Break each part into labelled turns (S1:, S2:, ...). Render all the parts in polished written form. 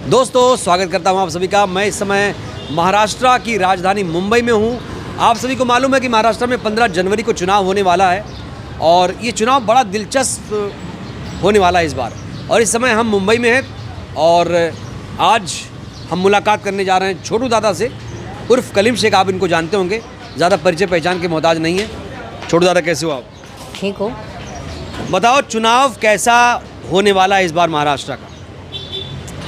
S1: दोस्तों स्वागत करता हूं आप सभी का। मैं इस समय महाराष्ट्र की राजधानी मुंबई में हूं। आप सभी को मालूम है कि महाराष्ट्र में 15 जनवरी को चुनाव होने वाला है और ये चुनाव बड़ा दिलचस्प होने वाला है इस बार। और इस समय हम मुंबई में हैं और आज हम मुलाकात करने जा रहे हैं छोटू दादा से, उर्फ कलीम शेख। आप इनको जानते होंगे, ज़्यादा परिचय पहचान के मोहताज नहीं है। छोटू दादा कैसे हो आप?
S2: ठीक हो।
S1: बताओ चुनाव कैसा होने वाला है इस बार महाराष्ट्र का?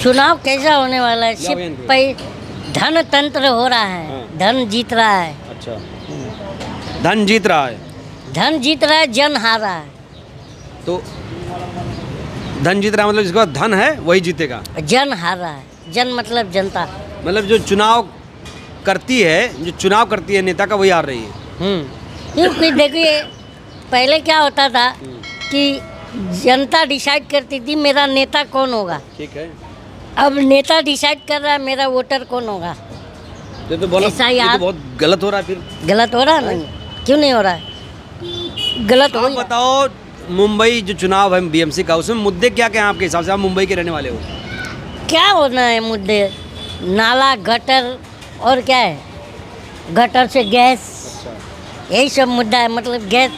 S2: चुनाव कैसा होने वाला है? सिर्फ धन तंत्र हो रहा है।
S1: हाँ।
S2: धन जीत रहा है।
S1: अच्छा, धन जीत रहा है।
S2: धन जीत रहा है, जन हार रहा है।
S1: तो धन जीत रहा है मतलब जिसके पास धन है वही जीतेगा।
S2: जन हार रहा है। जन मतलब जनता।
S1: मतलब जो चुनाव करती है नेता का, वही हार रही है।
S2: क्योंकि देखिए पहले क्या होता था कि जनता डिसाइड करती थी मेरा नेता कौन होगा।
S1: ठीक है।
S2: अब नेता डिसाइड कर रहा है मेरा वोटर कौन होगा।
S1: ये तो बोला,
S2: ऐसा
S1: ये
S2: यार-
S1: तो बहुत गलत हो रहा है। फिर
S2: गलत हो रहा है? नहीं, क्यों नहीं हो रहा है? गलत हो
S1: आप
S2: रहा है।
S1: बताओ, मुंबई जो चुनाव है बीएमसी का, उसमें मुद्दे क्या क्या हैं आपके हिसाब से? आप मुंबई के रहने वाले हो।
S2: क्या होना है मुद्दे? नाला, गटर और क्या है? गटर से गैस, यही सब मुद्दा है। मतलब गैस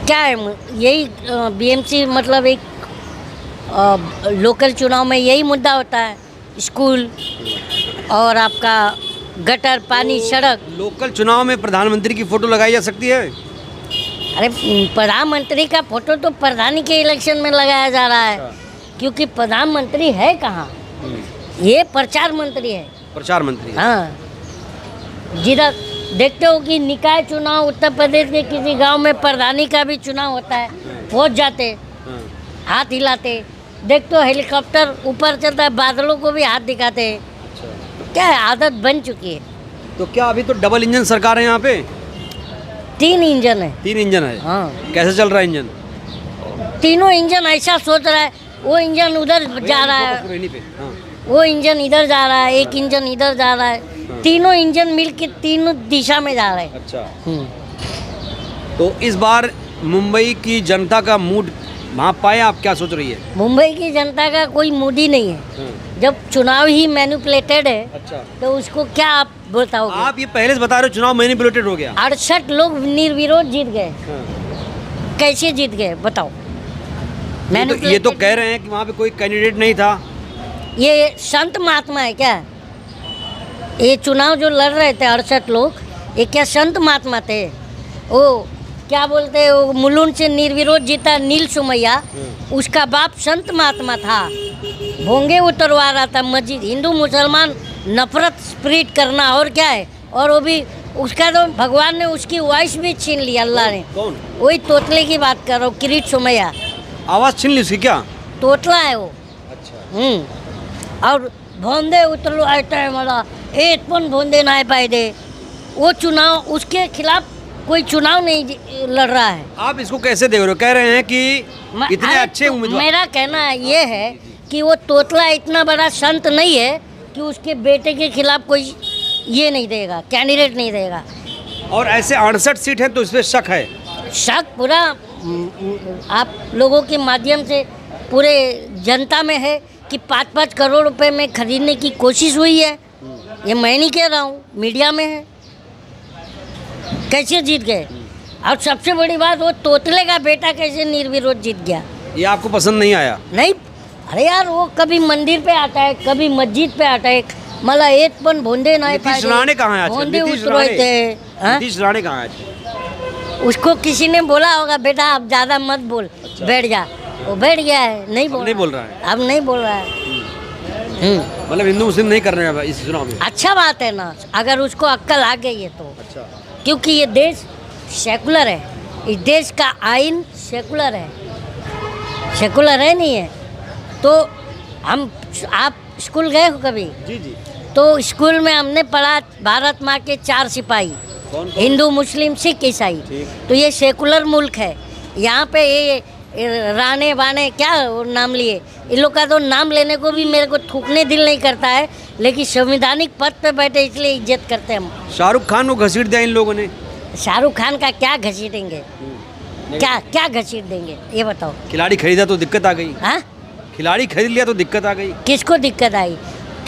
S2: क्या है? यही बीएमसी मतलब एक लोकल चुनाव में यही मुद्दा होता है। स्कूल और आपका गटर, पानी, सड़क।
S1: लोकल चुनाव में प्रधानमंत्री की फोटो लगाई जा सकती है?
S2: अरे प्रधानमंत्री का फोटो तो प्रधानी के इलेक्शन में लगाया जा रहा है, क्योंकि प्रधानमंत्री है कहाँ? ये प्रचार मंत्री है।
S1: प्रचार मंत्री है।
S2: हाँ, जिधर देखते हो कि निकाय चुनाव उत्तर प्रदेश के किसी गांव में प्रधानी का भी चुनाव होता है, पहुंच जाते,
S1: हाँ।
S2: हाथ हिलाते। देखते हो हेलीकॉप्टर ऊपर चलता है, बादलों को भी हाथ दिखाते हैं।
S1: अच्छा।
S2: क्या है, आदत बन चुकी है।
S1: तो क्या अभी तो डबल इंजन सरकार है यहाँ पे?
S2: 3 इंजन है।
S1: 3 इंजन है।
S2: हाँ,
S1: कैसे चल रहा है इंजन?
S2: तीनों इंजन ऐसा सोच रहा है, वो इंजन उधर जा रहा है,
S1: हाँ।
S2: वो इंजन इधर जा रहा है, एक इंजन इधर जा रहा है। तीनों इंजन मिलके तीनों दिशा में जा रहे हैं।
S1: अच्छा, तो इस बार मुंबई की जनता का मूड भाप पाए आप? क्या सोच रही है?
S2: मुंबई की जनता का कोई मूड ही नहीं है। जब चुनाव ही मैनिपुलेटेड है,
S1: अच्छा,
S2: तो उसको क्या आप बताओगे?
S1: आप ये पहले से बता रहे हो चुनाव मैनिपुलेटेड हो गया।
S2: 68 लोग निर्विरोध जीत गए। कैसे जीत गए बताओ?
S1: ये तो कह रहे हैं कि वहाँ पे कोई कैंडिडेट नहीं था।
S2: ये संत महात्मा है क्या? ये चुनाव जो लड़ रहे थे 68 लोग, ये क्या संत महात्मा थे? वो क्या बोलते हैं, वो मुलुंड से निर्विरोध जीता नील सुमैया, उसका बाप संत महात्मा था। भोंगे उतरवा रहा था मस्जिद। हिंदू मुसलमान नफरत स्प्रेड करना और क्या है। और वो भी उसका तो भगवान ने उसकी वॉइस भी छीन ली, अल्लाह ने।
S1: कौन?
S2: वही तोतले की बात कर रहा हूँ, किरीट सुमैया।
S1: आवाज़ छीन ली उसकी क्या?
S2: तोतला है वो।
S1: अच्छा।
S2: और भोंदे उतरलो आता है मला, एक पण भोंदे नहीं पाए दे। वो चुनाव, उसके खिलाफ कोई चुनाव नहीं लड़ रहा है।
S1: आप इसको कैसे देख रहे हो? कह रहे हैं कि इतने
S2: अरे
S1: अच्छे उम्मीदवार।
S2: मेरा कहना ये है कि वो तोतला इतना बड़ा संत नहीं है कि उसके बेटे के खिलाफ कोई ये नहीं देगा, कैंडिडेट नहीं देगा।
S1: और ऐसे 68 सीट है तो इस पर शक है।
S2: शक पूरा आप लोगों के माध्यम से पूरे जनता में है कि 5-5 करोड़ रुपए में खरीदने की कोशिश हुई है। ये मैं नहीं कह रहा हूँ, मीडिया में है। कैसे जीत गए? और सबसे बड़ी बात, वो तोतले का बेटा कैसे निर्विरोध जीत गया?
S1: ये आपको पसंद नहीं आया?
S2: नहीं, अरे यार वो कभी मंदिर पे आता है, कभी मस्जिद पे आता है। मला एक पण भोंदे नहीं
S1: नीतीश राणे कहाँ है आज?
S2: भोंदे उतरवाए थे। हाँ?
S1: नीतीश राणे कहाँ है आज?
S2: उसको किसी ने बोला होगा बेटा आप ज़्यादा मत बोल, बैठ जा। वो बैठ गया है, नहीं बोल
S1: रहा है।
S2: अब नहीं बोल रहा है।
S1: मतलब हिंदू मुस्लिम नहीं कर रहे हैं इस चुनाव में?
S2: अच्छा बात है ना, अगर उसको अक्ल आ गई है तो।
S1: अच्छा।
S2: क्योंकि ये देश सेकुलर है, इस देश का आइन सेकुलर है। सेकुलर है नहीं है तो आप स्कूल गए हो कभी?
S1: जी जी।
S2: तो स्कूल में हमने पढ़ा भारत माँ के 4 सिपाही,
S1: कौन?
S2: हिंदू, मुस्लिम, सिख, ईसाई। तो ये सेकुलर मुल्क है। यहाँ पे ये राणे बाणे क्या वो नाम लिए, इन लोग का तो नाम लेने को भी मेरे को थूकने दिल नहीं करता है, लेकिन संवैधानिक पद पे बैठे इसलिए इज्जत करते हैं हम।
S1: शाहरुख खान को घसीट दिया इन लोगों ने।
S2: शाहरुख खान का क्या घसीटेंगे? क्या क्या घसीट देंगे ये बताओ?
S1: खिलाड़ी खरीदा तो दिक्कत आ गई।
S2: हाँ,
S1: खिलाड़ी खरीद लिया तो दिक्कत आ गई।
S2: किसको दिक्कत आई?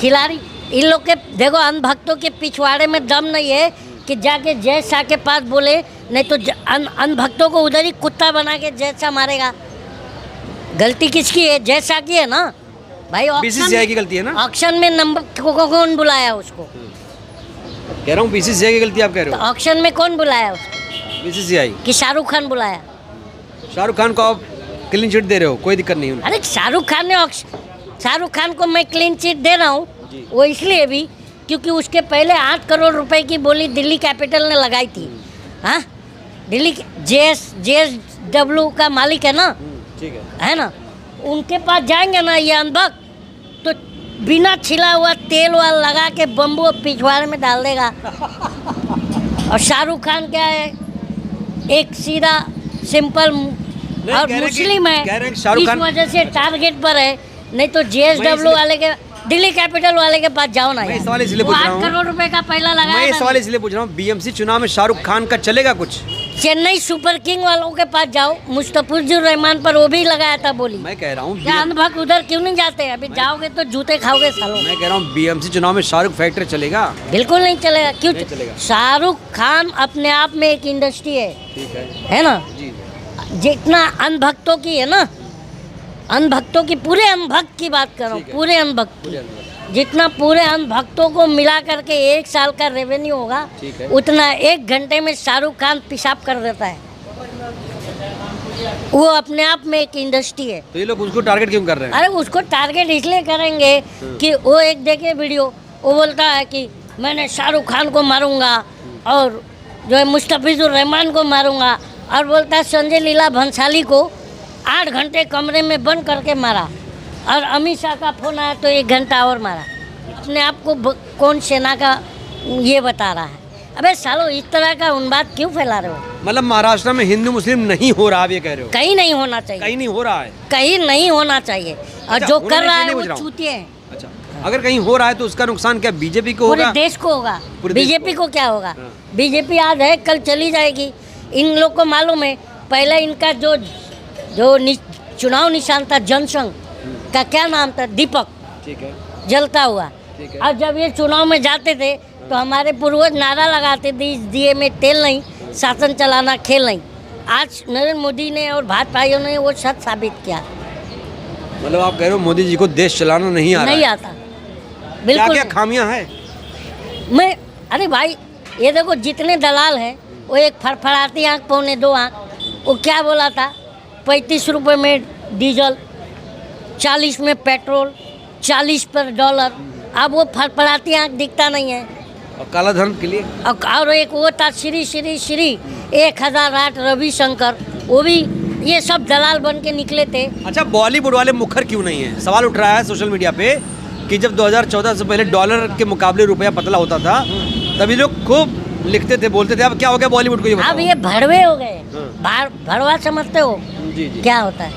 S2: खिलाड़ी इन लोग के देखो, अंधभक्तों के पिछवाड़े में दम नहीं है कि जाके जय शाह के पास बोले, नहीं तो अंधभक्तों को उधर ही कुत्ता बना के जय शाह मारेगा। गलती किसकी है? जय शाह की है ना भाई।
S1: बीसीसीआई की गलती है ना।
S2: ऑक्शन में नंबर कौन बुलाया उसको?
S1: कह रहा हूँ बीसीसीआई की गलती आप कह रहे
S2: तो
S1: हो।
S2: ऑक्शन में कौन बुलाया उसको?
S1: बीसीसीआई।
S2: कि शाहरुख खान बुलाया?
S1: शाहरुख खान को आप क्लीन चिट दे रहे हो, कोई दिक्कत नहीं है।
S2: अरे शाहरुख खान को मैं क्लीन चिट दे रहा हूँ, वो इसलिए भी क्योंकि उसके पहले 8 करोड़ रुपए की बोली दिल्ली कैपिटल ने लगाई थी। हाँ, दिल्ली JSW का मालिक है ना,
S1: ठीक है
S2: ना? उनके पास जाएंगे ना ये अनभक्त, तो बिना छिला हुआ तेल वाल लगा के बम्बू पिछवाड़े में डाल देगा। और शाहरुख खान क्या है? एक सीधा सिंपल और मुस्लिम है, इस वजह से टारगेट पर है। नहीं तो JSW वाले के, दिल्ली कैपिटल वाले के पास जाओ ना।
S1: मैं सवाल इसलिए पूछ रहा हूँ,
S2: 8 करोड़ रुपए का पहला लगाया।
S1: मैं सवाल इसलिए पूछ रहा हूँ, BMC चुनाव में शाहरुख खान का चलेगा कुछ?
S2: चेन्नई सुपर किंग वालों के पास जाओ, मुस्तफिजुर रहमान पर वो भी लगाया था बोली।
S1: मैं कह रहा हूँ
S2: क्या अनभक्त उधर क्यों नहीं जाते? अभी जाओगे तो जूते खाओगे सालों।
S1: मैं कह रहा हूँ BMC चुनाव में शाहरुख फैक्टर चलेगा?
S2: बिल्कुल नहीं चलेगा। क्यों?
S1: नहीं चलेगा।
S2: शाहरुख खान अपने आप में एक इंडस्ट्री है,
S1: ठीक
S2: है ना?
S1: जी।
S2: जितना अनभक्तों की है ना, अनभक्तों की, पूरे अनभक्त की बात कर रहा हूँ, पूरे अनभक्त, जितना पूरे अनभक्तों को मिला करके 1 साल का रेवेन्यू होगा, उतना 1 घंटे में शाहरुख खान पेशाब कर देता है। वो अपने आप में एक इंडस्ट्री है।
S1: तो ये लोग उसको टारगेट क्यों कर रहे हैं?
S2: अरे उसको टारगेट इसलिए करेंगे कि वो एक देखे वीडियो, वो बोलता है कि मैंने शाहरुख खान को मारूंगा और जो है मुस्तफिजुर रहमान को मारूंगा, और बोलता है संजय लीला भंसाली को 8 घंटे कमरे में बंद करके मारा, और अमित शाह का फोन आया तो 1 घंटा और मारा। अपने आप को कौन सेना का ये बता रहा है? अबे सालो, इस तरह का उन बात क्यों फैला रहे हो?
S1: मतलब महाराष्ट्र में हिंदू मुस्लिम नहीं हो रहा, आप ये कह रहे हो?
S2: कहीं नहीं होना चाहिए।
S1: कहीं नहीं हो रहा है?
S2: कहीं नहीं होना चाहिए। और
S1: अच्छा,
S2: जो कर रहा है वो
S1: पूछ रहा हूँ।
S2: चूतिए हैं।
S1: अच्छा, अगर कहीं हो रहा है तो उसका नुकसान क्या बीजेपी को
S2: पूरे
S1: होगा?
S2: देश को होगा।
S1: पूरे देश
S2: बीजेपी
S1: को।
S2: को क्या होगा?
S1: हाँ।
S2: बीजेपी आज है, कल चली जाएगी। इन लोग को मालूम है, पहले इनका जो चुनाव निशान था जनसंघ का, क्या नाम था? दीपक,
S1: ठीक है,
S2: जलता हुआ।
S1: ठीक है।
S2: और जब ये चुनाव में जाते थे तो हमारे पूर्वज नारा लगाते थे, इस दिए में तेल नहीं, शासन चलाना खेल नहीं। आज नरेंद्र मोदी ने और भाजपाइयों ने वो सच साबित किया।
S1: मतलब आप कह रहे हो मोदी जी को देश चलाना नहीं आ रहा
S2: नहीं
S1: है?
S2: आता,
S1: क्या
S2: बिल्कुल
S1: क्या
S2: नहीं।
S1: खामियां हैं?
S2: अरे भाई, ये देखो जितने दलाल हैं, वो एक फड़फड़ाती आँख पौने 2 आँख, वो क्या बोला था? 35 रुपये में डीजल, 40 में पेट्रोल, 40 पर डॉलर। अब वो फड़फड़ाती आँख दिखता नहीं है।
S1: और काला धन के लिए
S2: और एक वो था श्री 1008 रविशंकर, वो भी ये सब दलाल बन के निकले थे।
S1: अच्छा, बॉलीवुड वाले मुखर क्यों नहीं है? सवाल उठ रहा है सोशल मीडिया पे कि जब 2014 से पहले डॉलर के मुकाबले रुपया पतला होता था, तभी लोग खूब लिखते थे, बोलते थे। अब क्या हो गया बॉलीवुड को? ये बताओ।
S2: अब ये भड़वे हो गए। भड़वा समझते हो?
S1: जी जी।
S2: क्या होता है?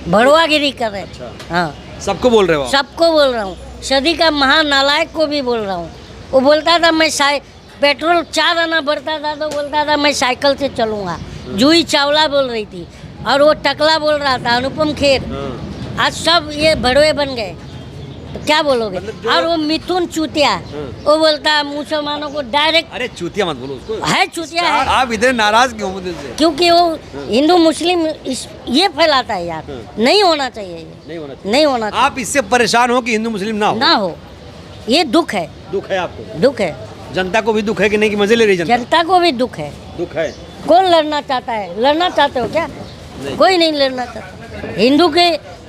S2: भड़वागिरी कर रहे हैं।
S1: अच्छा।
S2: हाँ,
S1: सबको बोल रहे हो आप?
S2: सबको बोल रहा हूँ। सदी का महानालायक को भी बोल रहा हूँ। वो बोलता था मैं पेट्रोल 4 आना बढ़ता था तो बोलता था मैं साइकिल से चलूँगा। जूही चावला बोल रही थी, और वो टकला बोल रहा था, अनुपम खेर। आज सब ये भड़वे बन गए, तो क्या बोलोगे? और वो मिथुन चूतिया, वो बोलता है मुसलमानों को डायरेक्ट।
S1: अरे चूतिया मत बोलो उसको।
S2: है चूतिया है।
S1: आप इतने नाराज क्यों हो दिल से?
S2: क्योंकि वो हिंदू मुस्लिम ये फैलाता है यार। नहीं होना चाहिए ये,
S1: नहीं होना चाहिए।
S2: नहीं होना चाहिए।
S1: आप इससे परेशान हो कि हिंदू मुस्लिम ना हो?
S2: ना हो, ये दुख है।
S1: दुख है आपको?
S2: दुख है।
S1: जनता को भी दुख है कि नहीं, कि मजे ले रही जनता?
S2: जनता को भी दुख है।
S1: दुख है।
S2: कौन लड़ना चाहता है? लड़ना चाहते हो क्या? कोई नहीं लड़ना चाहता।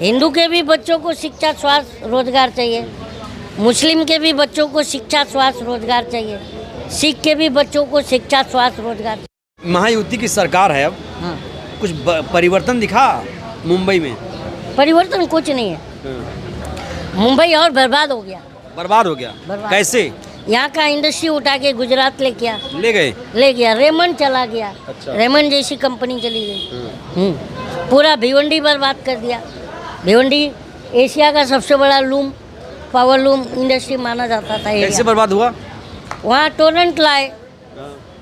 S2: हिंदू के भी बच्चों को शिक्षा, स्वास्थ्य, रोजगार चाहिए। मुस्लिम के भी बच्चों को शिक्षा, स्वास्थ्य, रोजगार चाहिए। सिख के भी बच्चों को शिक्षा, स्वास्थ्य, रोजगार।
S1: महायुति की सरकार है अब।
S2: हाँ,
S1: कुछ परिवर्तन दिखा मुंबई में?
S2: परिवर्तन कुछ नहीं है। मुंबई और बर्बाद हो गया।
S1: बर्बाद हो गया?
S2: बर्बाद।
S1: कैसे?
S2: यहाँ का इंडस्ट्री उठा के गुजरात ले गया।
S1: ले
S2: गया। रेमंड चला गया।
S1: अच्छा।
S2: रेमंड जैसी कंपनी चली गई। पूरा भिवंडी बर्बाद कर दिया। भिवंडी एशिया का सबसे बड़ा लूम, पावर लूम इंडस्ट्री माना जाता था।
S1: कैसे बर्बाद हुआ?
S2: वहाँ टोरेंट लाए,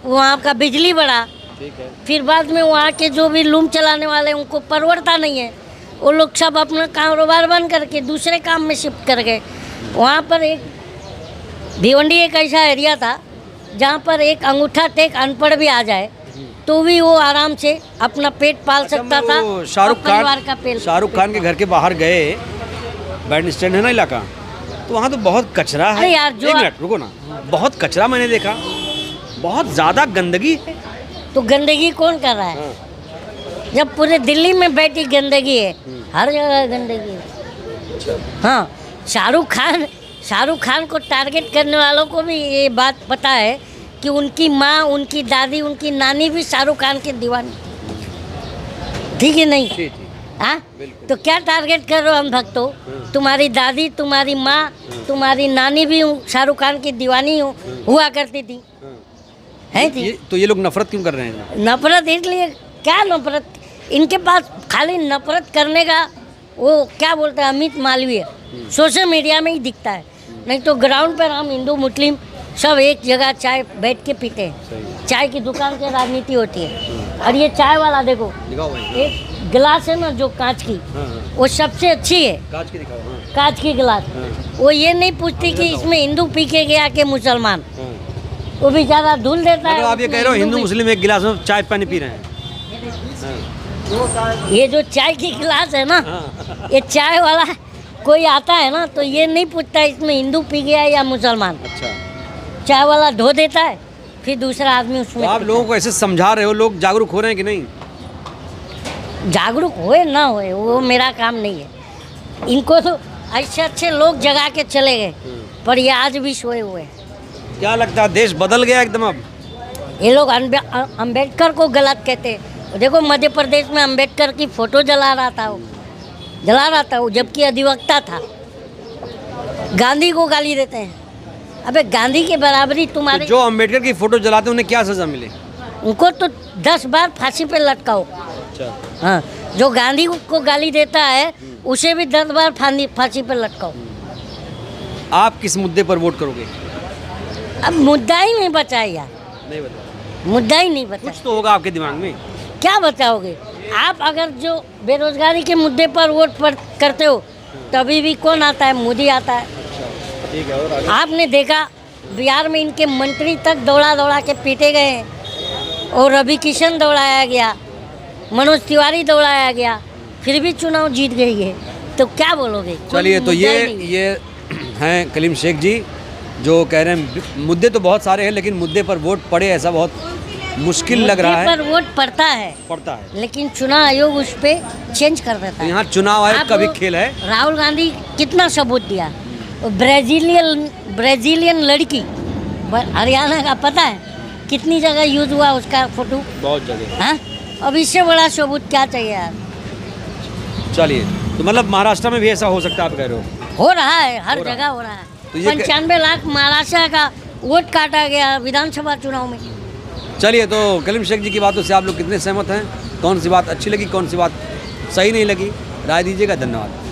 S2: वहाँ का बिजली बढ़ा,
S1: ठीक है।
S2: फिर बाद में वहाँ के जो भी लूम चलाने वाले उनको परवड़ता नहीं है, वो लोग सब अपना कारोबार बंद करके दूसरे काम में शिफ्ट कर गए। वहाँ पर एक भिवंडी एक ऐसा एरिया था जहाँ पर एक अंगूठा टेक अनपढ़ भी आ जाए तो भी वो आराम से अपना पेट पाल सकता था।
S1: वो
S2: परिवार का पेट।
S1: शाहरुख खान के घर के बाहर गए, बैंड स्टैंड है ना इलाका, तो वहाँ तो बहुत कचरा है।
S2: अरे यार, जो
S1: एक मिनट रुको ना, बहुत कचरा मैंने देखा, बहुत ज़्यादा गंदगी है।
S2: तो गंदगी कौन कर रहा है? जब पूरे दिल्ली में बैठी गंदगी है, हर जगह गंदगी है। हाँ, शाहरुख खान को टारगेट करने वालों को भी ये बात पता है कि उनकी माँ, उनकी दादी, उनकी नानी भी शाहरुख खान की दीवानी, ठीक है नहीं? हाँ, तो क्या टारगेट कर रहे हो हम भक्तों? तुम्हारी दादी, तुम्हारी माँ, तुम्हारी नानी भी शाहरुख खान की दीवानी हुआ करती थी, है थी?
S1: तो ये लोग नफरत क्यों कर रहे हैं?
S2: नफरत इसलिए, क्या नफरत? इनके पास खाली नफरत करने का वो क्या बोलते हैं, अमित मालवीय सोशल मीडिया में ही दिखता है, नहीं तो ग्राउंड पर हम हिंदू मुस्लिम सब एक जगह चाय बैठ के पीते हैं। चाय की दुकान की राजनीति होती है। और ये चाय वाला देखो, एक गिलास है ना जो कांच की, वो सबसे अच्छी है,
S1: कांच की दिखाओ।
S2: कांच की गिलास। वो ये नहीं पूछती कि इसमें हिंदू पी के गया कि मुसलमान, वो भी ज़्यादा धुल देता है।
S1: आप ये कह रहे हो हिंदू मुस्लिम एक गिलास में चाय पानी पी रहे हैं?
S2: ये जो चाय की गिलास है ना, ये चाय वाला कोई आता है ना तो ये नहीं पूछता इसमें हिंदू पी गया या मुसलमान।
S1: अच्छा,
S2: चाय वाला धो देता है, फिर दूसरा आदमी उसमें।
S1: तो आप लोगों को ऐसे समझा रहे हो, लोग जागरूक हो रहे हैं कि नहीं?
S2: जागरूक होए ना होए वो मेरा काम नहीं है। इनको तो अच्छे अच्छे लोग जगा के चले गए, पर ये आज भी सोए हुए हैं।
S1: क्या लगता है देश बदल गया एकदम अब?
S2: ये लोग अम्बेडकर को गलत कहते हैं। देखो मध्य प्रदेश में अम्बेडकर की फोटो जला रहा था वो, जबकि अधिवक्ता था। गांधी को गाली देते हैं। अबे गांधी के बराबरी तुम्हारे।
S1: तो जो अम्बेडकर की फोटो जलाते हैं उन्हें क्या सजा मिले?
S2: उनको तो 10 बार फांसी पे लटकाओ।
S1: अच्छा,
S2: हाँ, जो गांधी को गाली देता है उसे भी 10 बार फांसी पे लटकाओ।
S1: आप किस मुद्दे पर वोट करोगे?
S2: अब मुद्दा ही नहीं बचा है यार,
S1: नहीं बता,
S2: मुद्दा ही नहीं बचा।
S1: कुछ तो होगा आपके दिमाग में।
S2: क्या बचाओगे आप? अगर जो बेरोजगारी के मुद्दे पर वोट करते हो तभी भी कौन आता है? मोदी आता है।
S1: ठीक है, और आगे?
S2: आपने देखा बिहार में इनके मंत्री तक दौड़ा के पीटे गए हैं, और रवि किशन दौड़ाया गया, मनोज तिवारी दौड़ाया गया, फिर भी चुनाव जीत गई है। तो क्या बोलोगे?
S1: चलिए, तो ये हैं कलीम शेख जी जो कह रहे हैं मुद्दे तो बहुत सारे हैं लेकिन मुद्दे पर वोट पड़े ऐसा बहुत मुश्किल लग रहा है।
S2: पर वोट पड़ता है, लेकिन चुनाव आयोग उस पर चेंज कर देता है।
S1: यहाँ चुनाव आयोग का भी खेल है।
S2: राहुल गांधी कितना सबूत दिया? ब्राजीलियन लड़की हरियाणा का, पता है कितनी जगह यूज हुआ उसका फोटो? बहुत जगह। हाँ, अब इससे बड़ा सबूत क्या चाहिए यार?
S1: चलिए, तो मतलब महाराष्ट्र में भी ऐसा हो सकता है आप कह रहे हो?
S2: हो रहा है, हर जगह हो रहा है।
S1: तो
S2: 95 लाख महाराष्ट्र का वोट काटा गया विधानसभा चुनाव में।
S1: चलिए, तो कलीम शेख जी की बातों से आप लोग कितने सहमत हैं? कौन सी बात अच्छी लगी, कौन सी बात सही नहीं लगी? राय दीजिएगा। धन्यवाद।